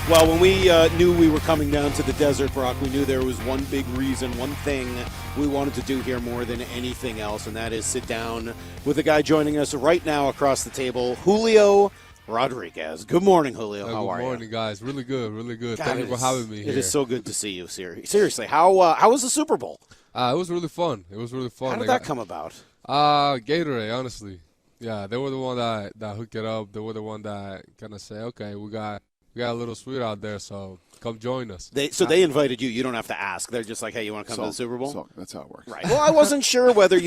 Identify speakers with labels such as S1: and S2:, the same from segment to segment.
S1: Well, when we knew we were coming down to the desert, Brock, we knew there was one big reason, one thing we wanted to do here more than anything else, and that is sit down with a guy joining us right now across the table, Julio Rodríguez. Good morning, Julio. How are you?
S2: Good morning, guys. Really good, really good.
S1: God,
S2: Thank you for having me here.
S1: It is so good to see you, seriously. How was the Super Bowl?
S2: It was really fun. It was really fun.
S1: How did that come about?
S2: Gatorade, honestly. Yeah, they were the one that hooked it up. They were the one that kind of say, okay, we got a little sweet out there, so come join us.
S1: They invited you. You don't have to ask. They're just like, hey, you want to come to the Super Bowl?
S3: So that's how it works.
S1: Right. Well, I wasn't sure whether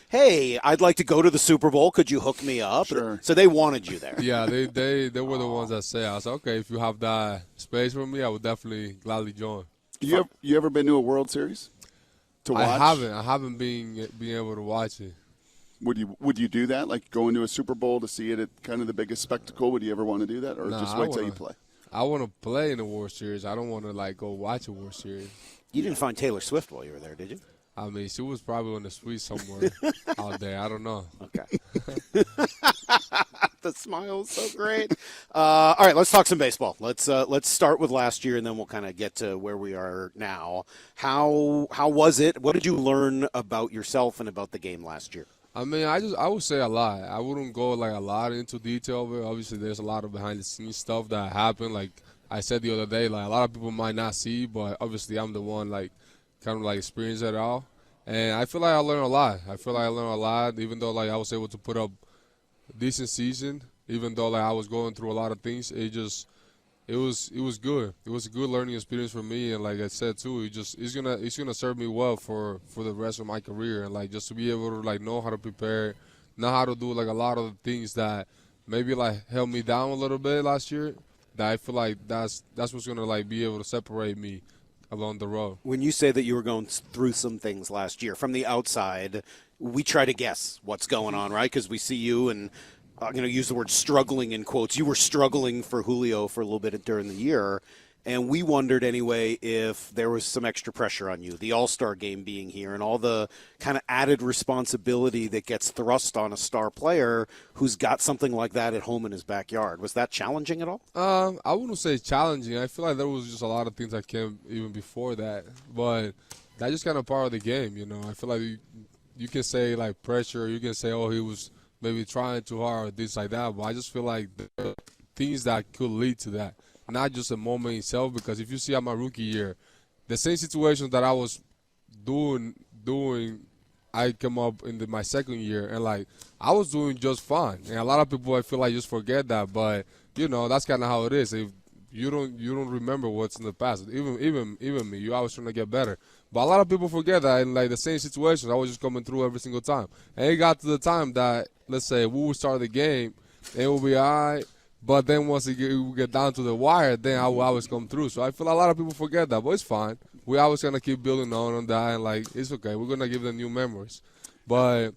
S1: hey, I'd like to go to the Super Bowl. Could you hook me up?
S3: Sure.
S1: So they wanted you there.
S2: Yeah, they were the ones that say, I was like, okay, if you have that space for me, I would definitely gladly join.
S3: You ever been to a World Series to watch?
S2: I haven't been able to watch it.
S3: Would you do that? Like go into a Super Bowl to see it at kind of the biggest spectacle? Would you ever want to do that, or just wait till you play?
S2: I want to play in the World Series. I don't want to go watch a World Series.
S1: You didn't find Taylor Swift while you were there, did you?
S2: I mean, she was probably on the suite somewhere out there. I don't know.
S1: Okay. The smile is so great. All right, let's talk some baseball. Let's start with last year, and then we'll kind of get to where we are now. How was it? What did you learn about yourself and about the game last year?
S2: I mean, I would say a lot. I wouldn't go a lot into detail, but obviously there's a lot of behind the scenes stuff that happened. Like I said the other day, a lot of people might not see, but obviously I'm the one kind of experienced it all. And I feel like I learned a lot. Even though I was able to put up a decent season, even though I was going through a lot of things, it was good. It was a good learning experience for me, and like I said too, it's gonna serve me well for the rest of my career, and just to be able to know how to prepare, know how to do a lot of the things that maybe held me down a little bit last year. That I feel like that's what's gonna be able to separate me along the road.
S1: When you say that you were going through some things last year, from the outside, we try to guess what's going on, right? Because we see you and. I'm going to use the word struggling in quotes. You were struggling for Julio for a little bit during the year, and we wondered anyway if there was some extra pressure on you, the All-Star game being here and all the kind of added responsibility that gets thrust on a star player who's got something like that at home in his backyard. Was that challenging at all?
S2: I wouldn't say challenging. I feel like there was just a lot of things that came even before that, but that's just kind of part of the game, I feel like you can say pressure, you can say, oh, he was – maybe trying too hard or things like that, but I just feel like there are things that could lead to that, not just a moment itself, because if you see at my rookie year, the same situation that I was doing, I came up in my second year, and I was doing just fine. And a lot of people, I feel like, just forget that, but, that's kind of how it is. If you don't remember what's in the past. Even me, you always trying to get better. But a lot of people forget that in the same situations, I was just coming through every single time. And it got to the time that, let's say, we would start the game, and it will be all right. But then once we get down to the wire, then I will always come through. So I feel a lot of people forget that, but it's fine. We always gonna keep building on that, and it's okay. We're gonna give them new memories. But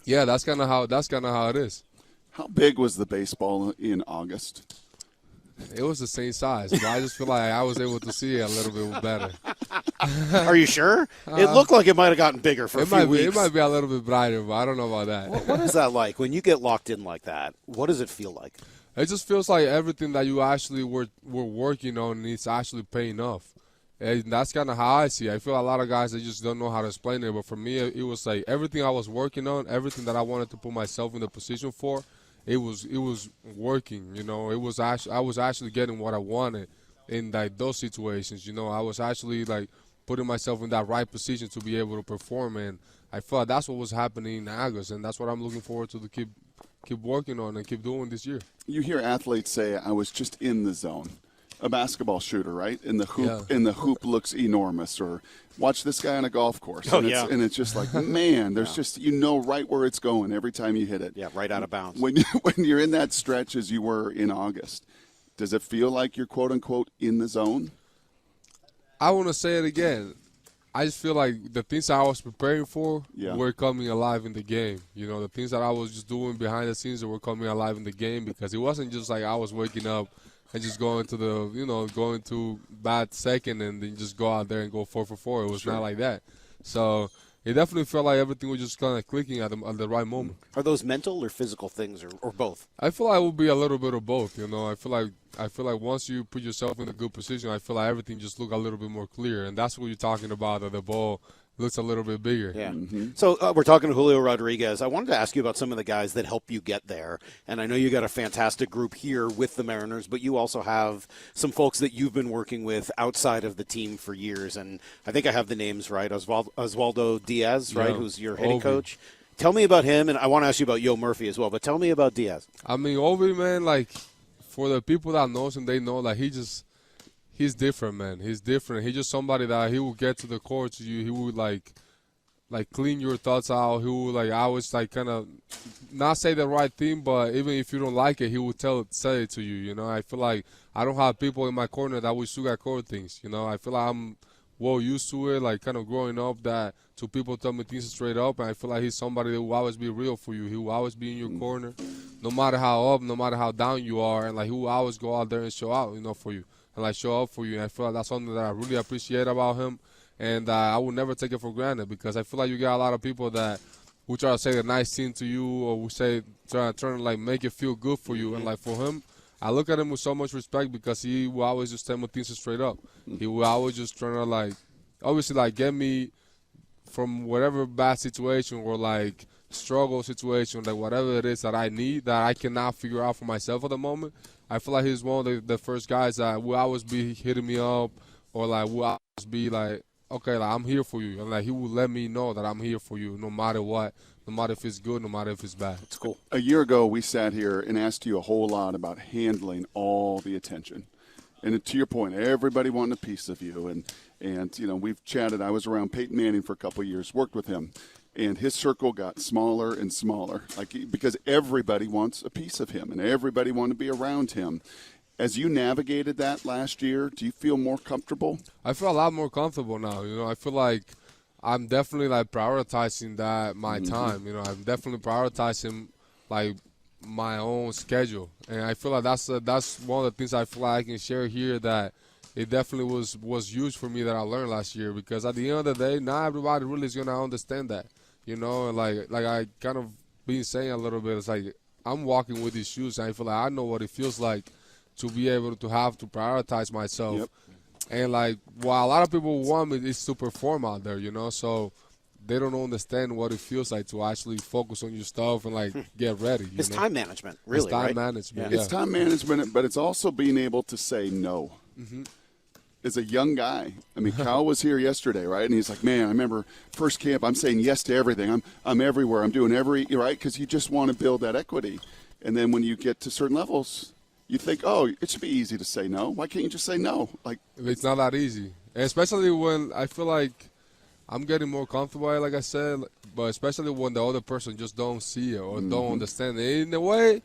S2: yeah, that's kind of how it is.
S3: How big was the baseball in August?
S2: It was the same size, but I just feel like I was able to see it a little bit better.
S1: Are you sure? It looked like it might have gotten bigger for a few weeks.
S2: It might be a little bit brighter, but I don't know about that.
S1: What is that like? When you get locked in like that, what does it feel like?
S2: It just feels like everything that you actually were working on is actually paying off. And that's kind of how I see it. I feel a lot of guys, they just don't know how to explain it. But for me, it was like everything I was working on, everything that I wanted to put myself in the position for, it was working. It was I was actually getting what I wanted in those situations. I was actually putting myself in that right position to be able to perform, and I felt that's what was happening in August, and that's what I'm looking forward to keep working on and keep doing this year.
S3: You hear athletes say, "I was just in the zone." A basketball shooter, right? And the hoop looks enormous. Or watch this guy on a golf course.
S1: Oh,
S3: and it's just like, man, there's just right where it's going every time you hit it.
S1: Yeah, right out of bounds.
S3: When you're in that stretch as you were in August, does it feel like you're quote unquote in the zone?
S2: I want to say it again. I just feel like the things I was preparing for were coming alive in the game. The things that I was just doing behind the scenes that were coming alive in the game, because it wasn't just I was waking up and just going to bat second and then just go out there and go 4 for 4. It was not like that. So it definitely felt like everything was just kind of clicking at the right moment.
S1: Are those mental or physical things, or both?
S2: I feel like it will be a little bit of both. You know, I feel like once you put yourself in a good position, I feel like everything just look a little bit more clear, and that's what you're talking about. That the ball looks a little bit bigger.
S1: Yeah. So we're talking to Julio Rodríguez. I wanted to ask you about some of the guys that help you get there. And I know you got a fantastic group here with the Mariners, but you also have some folks that you've been working with outside of the team for years. And I think I have the names right. Oswaldo Diaz, right, who's your hitting coach. Tell me about him, and I want to ask you about Yo Murphy as well, but tell me about Diaz.
S2: I mean, Ovi, man, like, for the people that knows him, they know, like, he's different, man. He's different. He's just somebody that he will get to the core to you. He would, like clean your thoughts out. He would, like, always, like, kind of not say the right thing, but even if you don't like it, he will say it to you, you know. I feel like I don't have people in my corner that will sugarcoat things, you know. I feel like I'm well used to it, like, kind of growing up that to people tell me things straight up, and I feel like he's somebody that will always be real for you. He will always be in your corner, no matter how up, no matter how down you are, and, like, he will always go out there and show out, you know, for you. And, like, show up for you. And I feel like that's something that I really appreciate about him. And I will never take it for granted because I feel like you got a lot of people that who try to say a nice thing to you or who say trying to, like, make it feel good for you. And, like, for him, I look at him with so much respect because he will always just tell me things straight up. He will always just try to, like, obviously, like, get me from whatever bad situation or, like, struggle situation, like, whatever it is that I need that I cannot figure out for myself at the moment. I feel like he's one of the first guys that will always be hitting me up or, like, will always be like, okay, like, I'm here for you. And, like, he will let me know that I'm here for you no matter what, no matter if it's good, no matter if it's bad.
S1: It's cool.
S3: A year ago, we sat here and asked you a whole lot about handling all the attention. And to your point, everybody wanted a piece of you. And you know, we've chatted. I was around Peyton Manning for a couple of years, worked with him. And his circle got smaller and smaller, like, because everybody wants a piece of him and everybody wanted to be around him. As you navigated that last year, do you feel more comfortable?
S2: I feel a lot more comfortable now. You know, I feel like I'm definitely, like, prioritizing that my time. You know, I'm definitely prioritizing, like, my own schedule. And I feel like that's one of the things I feel like I can share here that it definitely was huge for me that I learned last year because at the end of the day, not everybody really is going to understand that. You know, like I kind of been saying a little bit, it's like I'm walking with these shoes and I feel like I know what it feels like to be able to have to prioritize myself.
S3: Yep.
S2: And, like, while a lot of people want me is to perform out there, you know, so they don't understand what it feels like to actually focus on your stuff and, like, get ready.
S1: It's time management, really,
S2: It's time
S1: right?
S2: management,
S3: It's time management, but it's also being able to say no. As a young guy, I mean, Kyle was here yesterday, right? And he's like, man, I remember first camp, I'm saying yes to everything. I'm everywhere. I'm doing right? Because you just want to build that equity. And then when you get to certain levels, you think, oh, it should be easy to say no. Why can't you just say no? Like,
S2: it's not that easy. And especially when I feel like I'm getting more comfortable, like I said, but especially when the other person just don't see it or don't understand it. In a way,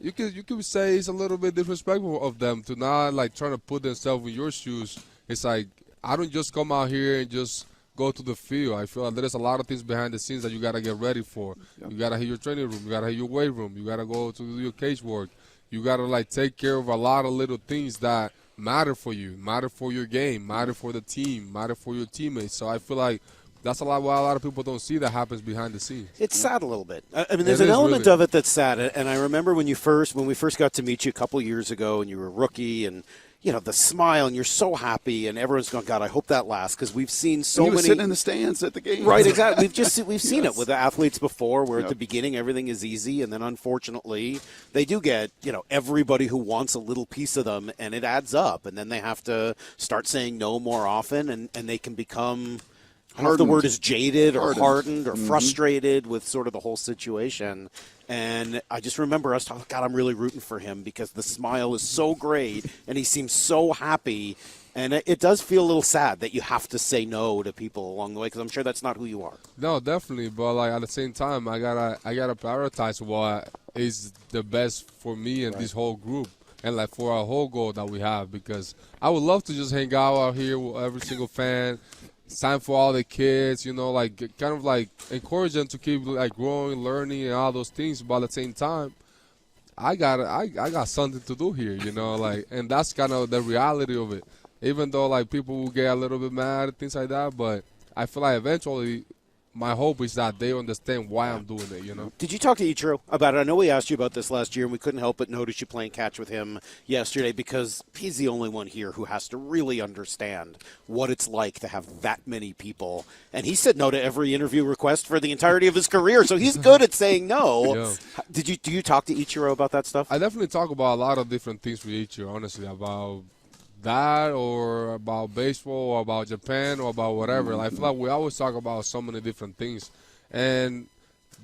S2: you could say it's a little bit disrespectful of them to not, like, trying to put themselves in your shoes. It's like, I don't just come out here and just go to the field. I feel like there's a lot of things behind the scenes that you got to get ready for. Yep. You got to hit your training room. You got to hit your weight room. You got to go to do your cage work. You got to, like, take care of a lot of little things that matter for you, matter for your game, matter for the team, matter for your teammates. So I feel like that's why a lot of people don't see that happens behind the scenes.
S1: It's sad a little bit. I mean, there's an element of it that's sad. And I remember when we first got to meet you a couple years ago and you were a rookie and, you know, the smile and you're so happy and everyone's going, God, I hope that lasts because we've seen so many.
S3: Sitting in the stands at the game.
S1: Right, exactly. We've seen it with the athletes before where at the beginning everything is easy and then unfortunately they do get, you know, everybody who wants a little piece of them and it adds up and then they have to start saying no more often and they can become – I don't know if the word is jaded or hardened or frustrated with sort of the whole situation. And I just remember us talking, God, I'm really rooting for him because the smile is so great and he seems so happy. And it does feel a little sad that you have to say no to people along the way because I'm sure that's not who you are.
S2: No, definitely. But, like, at the same time, I gotta prioritize what is the best for me and this whole group. And, like, for our whole goal that we have because I would love to just hang out here with every single fan. It's time for all the kids, you know, like, kind of, like, encourage them to keep, like, growing, learning, and all those things. But at the same time, I got something to do here, you know, like, and that's kind of the reality of it. Even though, like, people will get a little bit mad and things like that, but I feel like eventually my hope is that they understand why I'm doing it, you know.
S1: Did you talk to Ichiro about it? I know we asked you about this last year, and we couldn't help but notice you playing catch with him yesterday because he's the only one here who has to really understand what it's like to have that many people. And he said no to every interview request for the entirety of his career, so he's good at saying no.
S2: Yeah.
S1: Do you talk to Ichiro about that stuff?
S2: I definitely talk about a lot of different things with Ichiro, honestly, about that or about baseball or about Japan or about whatever. I feel like we always talk about so many different things. And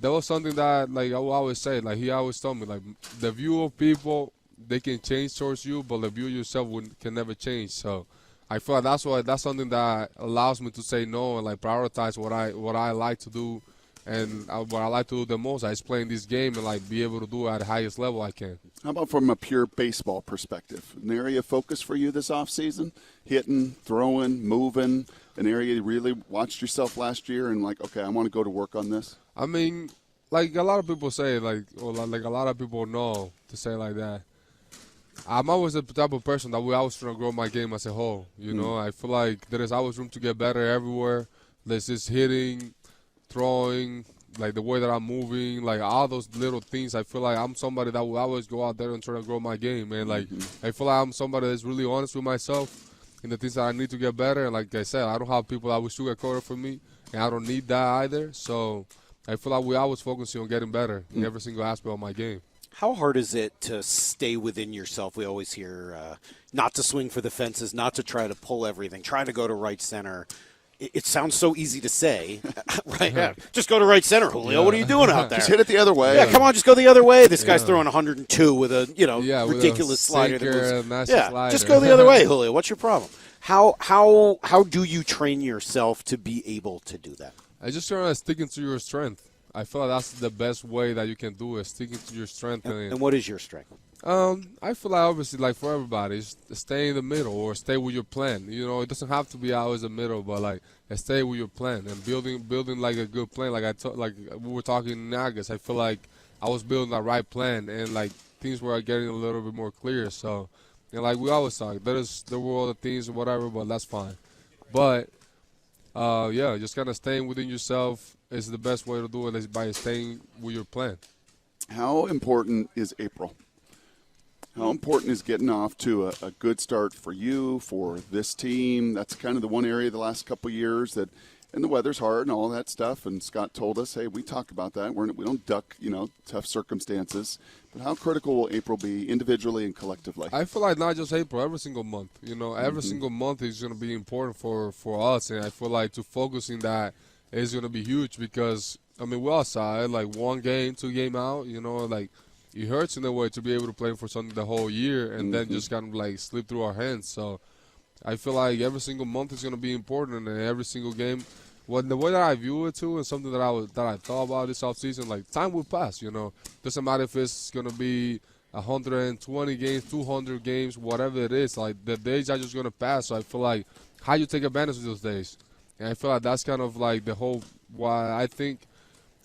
S2: that was something that, like, I will always say, like, he always told me, like, the view of people, they can change towards you, but the view of yourself can never change. So I feel like that's something that allows me to say no and, like, prioritize what I like to do. And what I like to do the most is playing this game and, like, be able to do it at the highest level I can.
S3: How about from a pure baseball perspective? An area of focus for you this offseason? Hitting, throwing, moving, an area you really watched yourself last year and, like, okay, I want to go to work on this?
S2: I mean, like a lot of people say, like, or like a lot of people know to say like that. I'm always the type of person that we always trying to grow my game as a whole. You know, I feel like there is always room to get better everywhere. There's just hitting, throwing, like the way that I'm moving, like all those little things. I feel like I'm somebody that will always go out there and try to grow my game, man. Like I feel like I'm somebody that's really honest with myself in the things that I need to get better. And like I said, I don't have people that will sugarcoat it for me, and I don't need that either. So I feel like we always focusing on getting better in every single aspect of my game.
S1: How hard is it to stay within yourself? We always hear not to swing for the fences, not to try to pull everything, try to go to right center. It sounds so easy to say, right? Yeah. Just go to right center, Julio. Yeah. What are you doing out there?
S3: Just hit it the other way.
S1: Yeah, come on, just go the other way. This guy's throwing 102 with a ridiculous slider. Just go the other way, Julio. What's your problem? How do you train yourself to be able to do that?
S2: I just try to stick into your strength. I feel like that's the best way that you can do it, sticking to your strength.
S1: And what is your strength?
S2: I feel like obviously, like for everybody, stay in the middle or stay with your plan. You know, it doesn't have to be always the middle, but like stay with your plan and building like a good plan. Like we were talking in August, I feel like I was building the right plan and like things were getting a little bit more clear. So, and like we always talk, there were other things or whatever, but that's fine. But just kind of staying within yourself is the best way to do it, is by staying with your plan.
S3: How important is April? How important is getting off to a good start for you, for this team? That's kind of the one area the last couple of years that, and the weather's hard and all that stuff. And Scott told us, hey, we talk about that. We don't duck, tough circumstances. But how critical will April be individually and collectively?
S2: I feel like not just April, every single month. Every single month is going to be important for us. And I feel like to focus in that is going to be huge because, we're outside, like 1 game, 2 game out, like it hurts in a way to be able to play for something the whole year and then just kind of like slip through our hands. So I feel like every single month is going to be important and every single game. Well, the way that I view it too, and something that I thought about this offseason, like time will pass. Doesn't matter if it's going to be 120 games, 200 games, whatever it is. Like the days are just going to pass. So I feel like how you take advantage of those days, and I feel like that's kind of like the whole why I think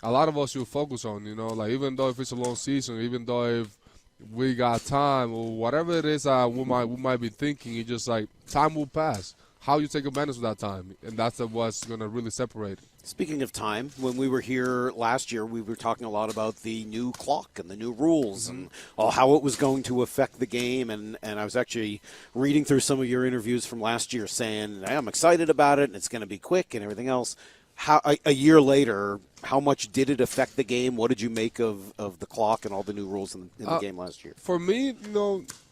S2: a lot of us should focus on. Like even though if it's a long season, even though if we got time or whatever it is, we might be thinking, it's just like time will pass. How you take advantage of that time, and that's what's going to really separate it.
S1: Speaking of time, when we were here last year, we were talking a lot about the new clock and the new rules and how it was going to affect the game. And I was actually reading through some of your interviews from last year saying, hey, I'm excited about it and it's going to be quick and everything else. How a year later, how much did it affect the game? What did you make of the clock and all the new rules in the game last year?
S2: For me,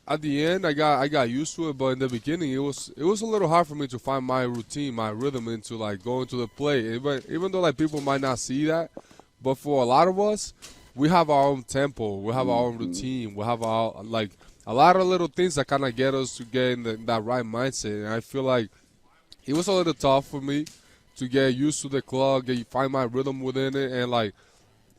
S2: at the end, I got used to it, but in the beginning, it was a little hard for me to find my routine, my rhythm into like going to the plate. Even though like people might not see that, but for a lot of us, we have our own tempo, we have our own routine, we have our like a lot of little things that kind of get us to get in that right mindset. And I feel like it was a little tough for me to get used to the clock, find my rhythm within it, and like.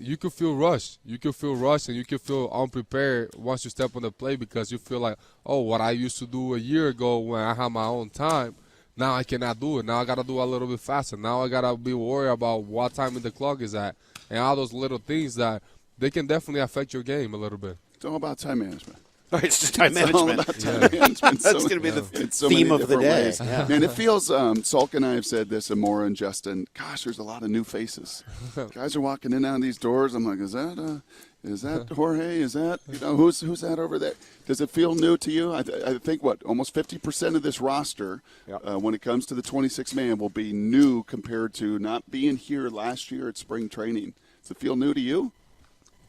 S2: You could feel rushed. And you could feel unprepared once you step on the plate because you feel like, oh, what I used to do a year ago when I had my own time, now I cannot do it. Now I got to do it a little bit faster. Now I got to be worried about what time in the clock is at and all those little things that they can definitely affect your game a little bit.
S3: It's all about time management.
S1: Right, it's just time
S3: It's all
S1: management.
S3: about time management.
S1: That's going to be the
S3: so
S1: theme
S3: many
S1: of the
S3: different
S1: day.
S3: ways.
S1: Yeah.
S3: And it feels, Salk and I have said this, and Maura and Justin, gosh, there's a lot of new faces. Guys are walking in and out of these doors. I'm like, is that Jorge? Is that, who's that over there? Does it feel new to you? I think, almost 50% of this roster, when it comes to the 26-man, will be new compared to not being here last year at spring training. Does it feel new to you?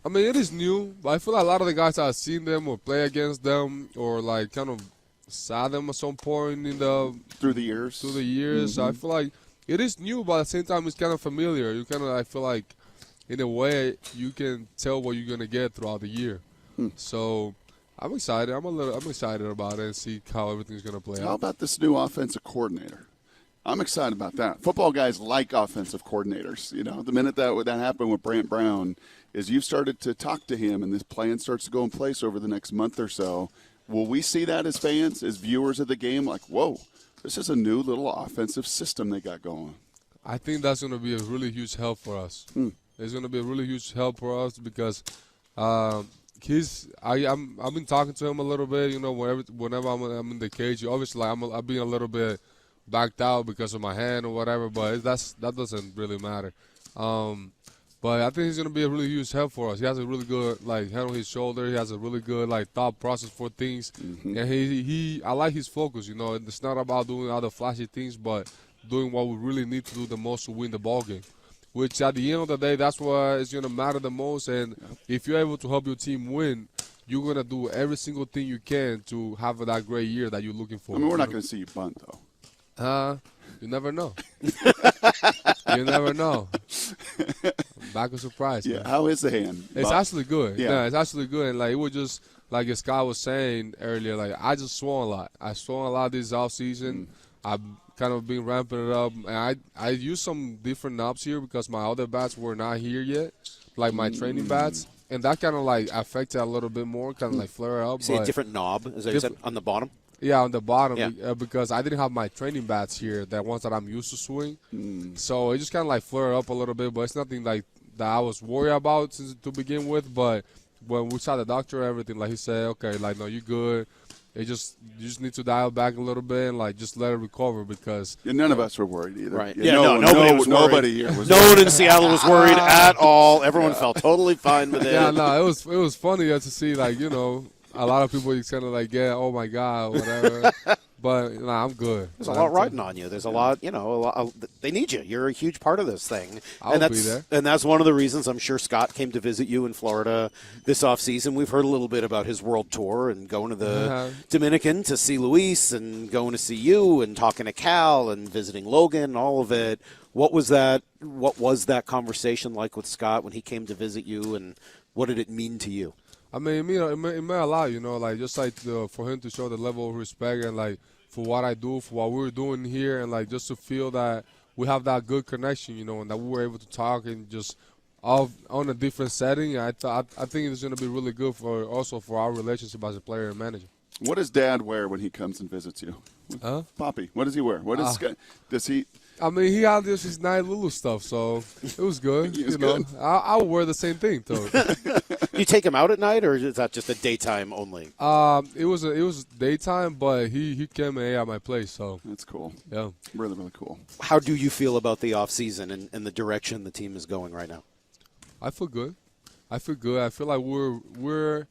S2: I mean, it is new, but I feel like a lot of the guys I've seen them or play against them or like kind of saw them at some point
S3: through the years.
S2: Mm-hmm. I feel like it is new, but at the same time, it's kind of familiar. I feel like, in a way, you can tell what you're gonna get throughout the year. So I'm excited. I'm excited about it and see how everything's gonna play out.
S3: How about this new offensive coordinator? I'm excited about that. Football guys like offensive coordinators. The minute that happened with Brant Brown, is you've started to talk to him, and this plan starts to go in place over the next month or so. Will we see that as fans, as viewers of the game, like, whoa, this is a new little offensive system they got going?
S2: I think that's going to be a really huge help for us. It's going to be a really huge help for us because I've been talking to him a little bit. Whenever I'm in the cage, obviously I'm being a little bit backed out because of my hand or whatever, but that doesn't really matter. But I think he's going to be a really huge help for us. He has a really good head on his shoulder. He has a really good thought process for things, and I like his focus. It's not about doing all the flashy things, but doing what we really need to do the most to win the ball game. Which at the end of the day, that's what is going to matter the most. And if you're able to help your team win, you're going to do every single thing you can to have that great year that you're looking for.
S3: I mean, we're not going to see you bunt though.
S2: You never know. You never know. Back of surprise.
S3: Yeah.
S2: Man.
S3: How is the hand?
S2: It's actually good.
S3: Yeah.
S2: It's actually good. And it was just like Scott was saying earlier. I just swung a lot. I swung a lot this off season. I've kind of been ramping it up, and I used some different knobs here because my other bats were not here yet, like my training bats, and that kind of affected a little bit more, kind of flare up.
S1: See a different knob, is that you said, on the bottom?
S2: Yeah, on the bottom,
S1: Yeah.
S2: because I didn't have my training bats here, the ones that I'm used to swing. So it just kind of flared up a little bit, but it's nothing that I was worried about to begin with. But when we saw the doctor, everything, he said, okay, no, you're good. You just need to dial back a little bit and just let it recover because
S3: none of us were worried either.
S1: Right.
S3: Nobody was worried. Nobody here was worried.
S1: No one in Seattle was worried at all. Everyone felt totally fine with it.
S2: Yeah, no, it was funny to see a lot of people just kind of oh my God, whatever. But I'm good.
S1: There's a lot riding on you. There's a lot, they need you. You're a huge part of this thing.
S2: I'll be there.
S1: And that's one of the reasons I'm sure Scott came to visit you in Florida this offseason. We've heard a little bit about his world tour and going to the Dominican to see Luis and going to see you and talking to Cal and visiting Logan and all of it. What was that conversation like with Scott when he came to visit you, and what did it mean to you?
S2: I mean, it meant a lot, for him to show the level of respect and for what I do, for what we're doing here, and just to feel that we have that good connection, and that we were able to talk and just on a different setting. I think it's going to be really good for our relationship as a player and manager.
S3: What does Dad wear when he comes and visits you? Poppy, what does he wear? What does he?
S2: I mean, he had his nice little stuff, so it was good.
S3: Good.
S2: I would wear the same thing, though.
S1: You take him out at night, or is that just a daytime only?
S2: It was daytime, but he came and ate at my place, so
S3: That's cool.
S2: yeah.
S3: Really, really cool.
S1: How do you feel about the offseason and the direction the team is going right now?
S2: I feel good. I feel like we're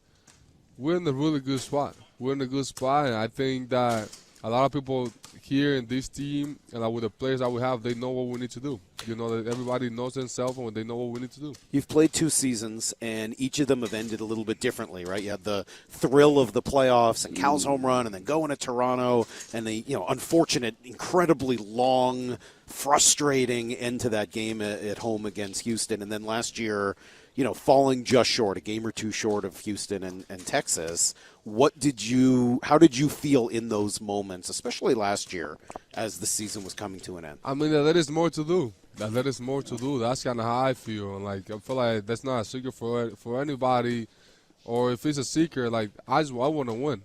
S2: in a really good spot. We're in a good spot, and I think that a lot of people here in this team and with the players that we have, they know what we need to do. That everybody knows themselves and they know what we need to do.
S1: You've played 2 seasons, and each of them have ended a little bit differently, right? You had the thrill of the playoffs and Cal's home run, and then going to Toronto, and the unfortunate, incredibly long, frustrating end to that game at home against Houston, and then last year, falling just short, a game or 2 short of Houston and Texas. How did you feel in those moments, especially last year, as the season was coming to an end?
S2: I mean, there is more to do. That's kind of how I feel. And I feel like that's not a secret for anybody, or if it's a secret, I want to win.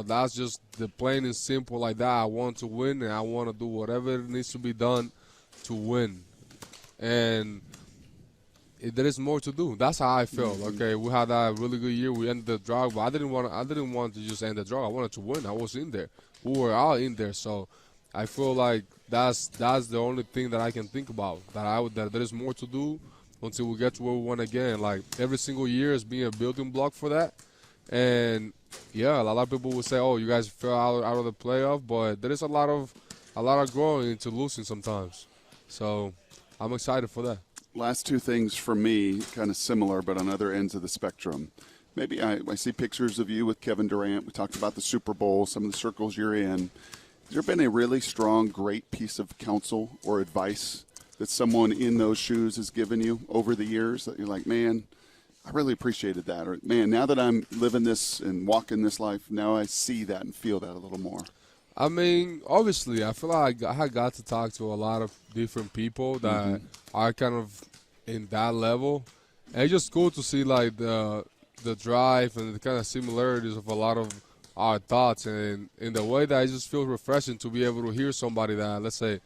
S2: That's just the plain and simple like that. I want to win, and I want to do whatever needs to be done to win. And there is more to do. That's how I felt. Okay, we had a really good year. We ended the drought, but I didn't want to just end the drought. I wanted to win. I was in there. We were all in there. So I feel like that's the only thing that I can think about. That there is more to do until we get to where we want again. Like every single year is being a building block for that. And yeah, a lot of people will say, "Oh, you guys fell out of the playoff," but there is a lot of growing into losing sometimes. So I'm excited for that.
S3: Last two things for me, kind of similar, but on other ends of the spectrum. Maybe I see pictures of you with Kevin Durant. We talked about the Super Bowl, some of the circles you're in. Has there been a really strong, great piece of counsel or advice that someone in those shoes has given you over the years that you're like, man, I really appreciated that? Or, man, now that I'm living this and walking this life, now I see that and feel that a little more.
S2: I mean, obviously, I feel like I got to talk to a lot of different people that are kind of in that level. And it's just cool to see, like, the drive and the kind of similarities of a lot of our thoughts. And in the way that it just feels refreshing to be able to hear somebody that, let's say,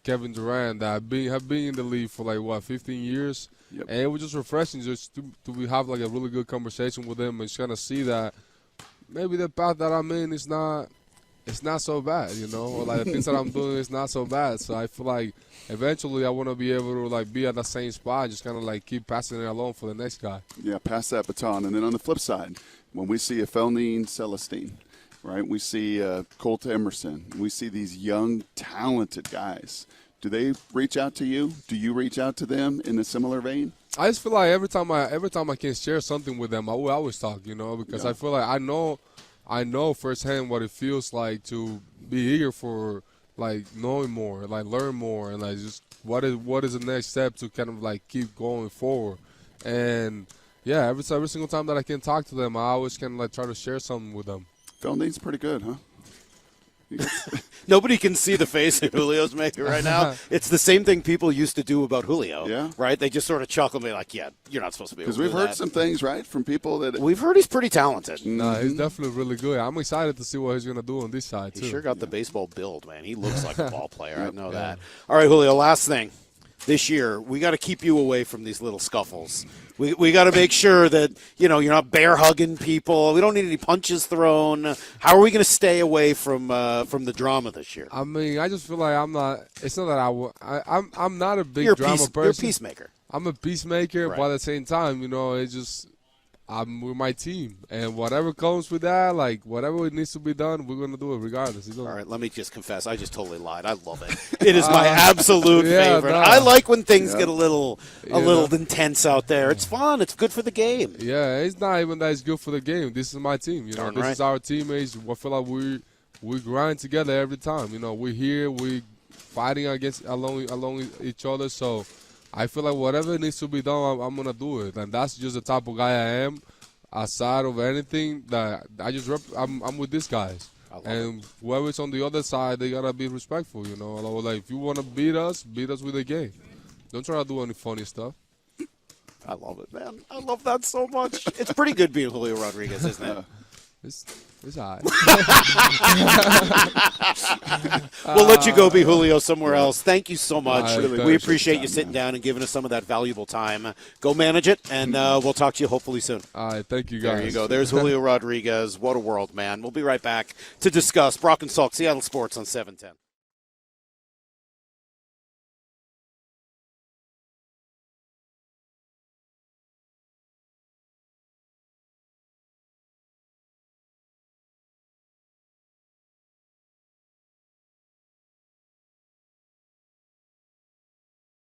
S2: Kevin Durant, that have been in the league for, 15 years. Yep. And it was just refreshing just to have, like, a really good conversation with them and just kind of see that maybe the path that I'm in is not – it's not so bad, you know, or like the things that I'm doing is not so bad. So I feel like eventually I want to be able to like be at the same spot, just kind of like keep passing it along for the next guy.
S3: Yeah, pass that baton. And then on the flip side, when we see a Felnine Celestine, right, we see Colt Emerson, we see these young, talented guys. Do they reach out to you? Do you reach out to them in a similar vein?
S2: I just feel like every time I can share something with them, I will always talk, you know, because I feel like I know firsthand what it feels like to be eager for like knowing more, like learn more, and like just what is the next step to kind of like keep going forward. And yeah, every single time that I can talk to them, I always kind of like try to share something with them.
S3: Felnine's pretty good, huh?
S1: Nobody can see the face that Julio's making right now. It's the same thing people used to do about Julio, right? They just sort of chuckle and be like, yeah, you're not supposed to be able to do that.
S3: Because we've heard some things, right, from people that –
S1: We've heard he's pretty talented.
S2: No, he's definitely really good. I'm excited to see what he's going to do on this side, too.
S1: He sure got the baseball build, man. He looks like a ball player. I know that. All right, Julio, last thing. This year, we got to keep you away from these little scuffles. We got to make sure that, you know, you're not bear hugging people. We don't need any punches thrown. How are we going to stay away from the drama this year?
S2: I mean, I just feel like I'm not. It's not that I'm not a big
S1: you're
S2: drama person.
S1: You're a peacemaker.
S2: I'm a peacemaker,
S1: right.
S2: But at the same time, you know, it's just I'm with my team, and whatever comes with that, like whatever needs to be done, we're gonna do it regardless.
S1: All right, let me just confess, I just totally lied. I love it. It is my absolute favorite. No. I like when things get a little intense out there. It's fun. It's good for the game.
S2: Yeah, it's not even that it's good for the game. This is my team. You know, this is our teammates. I feel like we grind together every time. You know, we're here. We fighting along each other. So I feel like whatever needs to be done, I'm going to do it. And that's just the type of guy I am. Aside of anything, that I'm with these guys. And whoever's on the other side, they got to be respectful, you know. Like, if you want to beat us with the game. Don't try to do any funny stuff.
S1: I love it, man. I love that so much. It's pretty good being Julio Rodríguez, isn't it?
S2: It's all right.
S1: We'll let you go be Julio somewhere else. Thank you so much.
S3: Really
S1: we appreciate you sitting down and giving us some of that valuable time. Go manage it, and we'll talk to you hopefully soon.
S2: All right, thank you, guys.
S1: There you go. There's Julio Rodríguez. What a world, man. We'll be right back to discuss Brock and Salk, Seattle Sports on 710.